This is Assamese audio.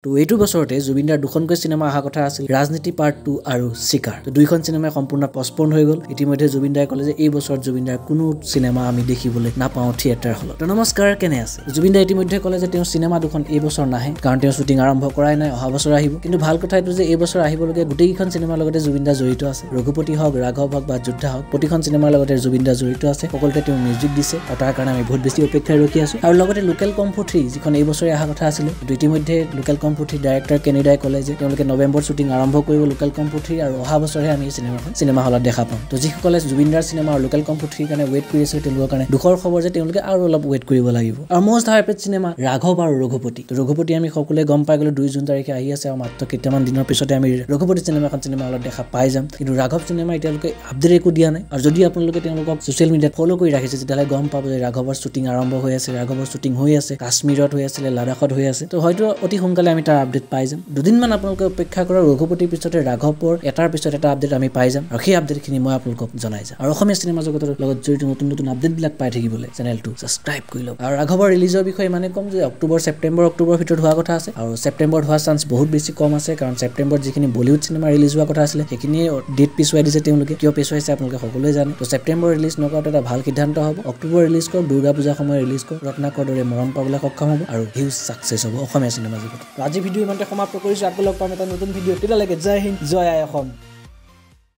তো এইটো বছৰতে জুবিনদাৰ দুখনকৈ সিনেমা অহা কথা আছিল ৰাজনীতি পাৰ্ট 2 আৰু শিকাৰ তো দুইখন সিনেমা সম্পূৰ্ণ পষ্টপন হৈ গল ইতিমধ্যে জুবিনদাই ক'লে যে এই বছৰত জুবিনদাৰ কোনো সিনেমা আমি দেখিবলৈ নাপাওঁ থিয়েটাৰ হলত তো নমস্কাৰ কেনে আছে জুবিনদা ইতিমধ্যে ক'লে যে তেওঁ সিনেমা দুখন এই বছৰ নাহে কাৰণ তেওঁ শুটিং আৰম্ভ কৰাই নাই অহা বছৰ আহিব কিন্তু ভাল কথা এইটো যে এই বছৰ আহিবলগীয়া গোটেইখন সিনেমাৰ লগতে জুবিনদা জড়িত আছে ৰঘুপতি হওক ৰাঘৱ হওক বা যোদ্ধা হওক প্ৰতিখন সিনেমাৰ লগতে জুবিনদা জড়িত আছে সকলোতে তেওঁ মিউজিক দিছে আৰু তাৰ কাৰণে আমি বহুত বেছি অপেক্ষাৰে ৰখি আছো আৰু লগতে লোকেল কম্ফু 3 যিখন এই বছৰে অহা কথা আছিল ইতিমধ্যে লোকেল কম্ফু 3 ডাইৰেক্টৰ কেনেডাই ক'লে যে তেওঁলোকে নৱেম্বৰ শুটিং আৰম্ভ কৰিব লোকেল কম্ফু 3 আৰু অহা বছৰহে আমি সিনেমা হলত দেখা পাম তো যিসকলে জুবিনদাৰ সিনেমা আৰু লোকেল কম্ফু 3 কাৰণে ৱেইট কৰি আছে তেওঁলোকৰ কাৰণে দুখৰ খবৰ যে তেওঁলোকে আৰু অলপ ৱেইট কৰিব লাগিব আৰু মোষ্ট হাইপেড সিনেমা ৰাঘৱ আৰু ৰঘুপতি তো ৰঘুপতি আমি সকলোৱে গম পাই গলো 2 জুন তাৰিখে আহি আছে আৰু মাত্ৰ কেইটামান দিনৰ পিছতে আমি ৰঘুপতি সিনেমা হলত দেখা পাই যাম কিন্তু ৰাঘৱ সিনেমা এতিয়ালৈকে আপডেট একো দিয়া নাই আৰু যদি আপোনালোকে তেওঁলোকক সোশ্যাল মিডিয়াত ফলো কৰি ৰাখিছে তেতিয়ালে গম পাব যে ৰাঘৱৰ শুটিং আৰম্ভ হৈ আছে ৰাঘৱৰ শুটিং হৈ আছে কাশ্মীৰত হৈ আছে লাডাখত হৈ আছে তো হয়তো অতি সোনকালে আমি তাৰ আপডেট পাই যাম দুদিনমান আপোনালোকে অপেক্ষা কৰা ৰঘুপতিৰ পিছতে ৰাঘৱৰ এটাৰ পিছত এটা আপডেট আমি পাই যাম আৰু সেই আপডেটখিনি মই আপোনালোকক জনাই যাম আৰু অসমীয়া সিনেমা জগতৰ লগত জড়িত নতুন আপডেটবিলাক পাই থাকিবলৈ চেনেলটো সাবস্ক্ৰাইব কৰি লওক আৰু ৰাঘৱৰ ৰিলিজৰ বিষয়ে মানে কম যে অক্টোবৰ ভিতৰত হোৱা কথা আছে আৰু ছেপ্টেম্বৰত হোৱা চান্স বহুত বেছি কম আছে কাৰণ ছেপ্টেম্বৰত যিখিনি বলিউড সিনেমা ৰিলিজ হোৱা কথা আছিল সেইখিনি ডেট পিছুৱাই দিছে তেওঁলোকে কিয় পিছুৱাইছে আপোনালোকে সকলোৱে জানে তো ছেপ্টেম্বৰ ৰিলিজ নকৰাটো এটা ভাল সিদ্ধান্ত হ'ব অক্টোবৰ ৰিলিজ কৰক দুৰ্গা পূজাৰ সময় ৰিলিজ কৰক ৰত্নাকৰ দৰে মৰম পাবলৈ সক্ষম হ'ব আৰু হিউজ সাকসেছ হ'ব অসমীয়া সিনেমা জগতত আজি ভিডিঅ' ইমানতে সমাপ্ত কৰিছো আকৌ লগ পাম এটা নতুন ভিডিঅ' তেতিয়ালৈকে জয় হিন্দ জয় আই অসম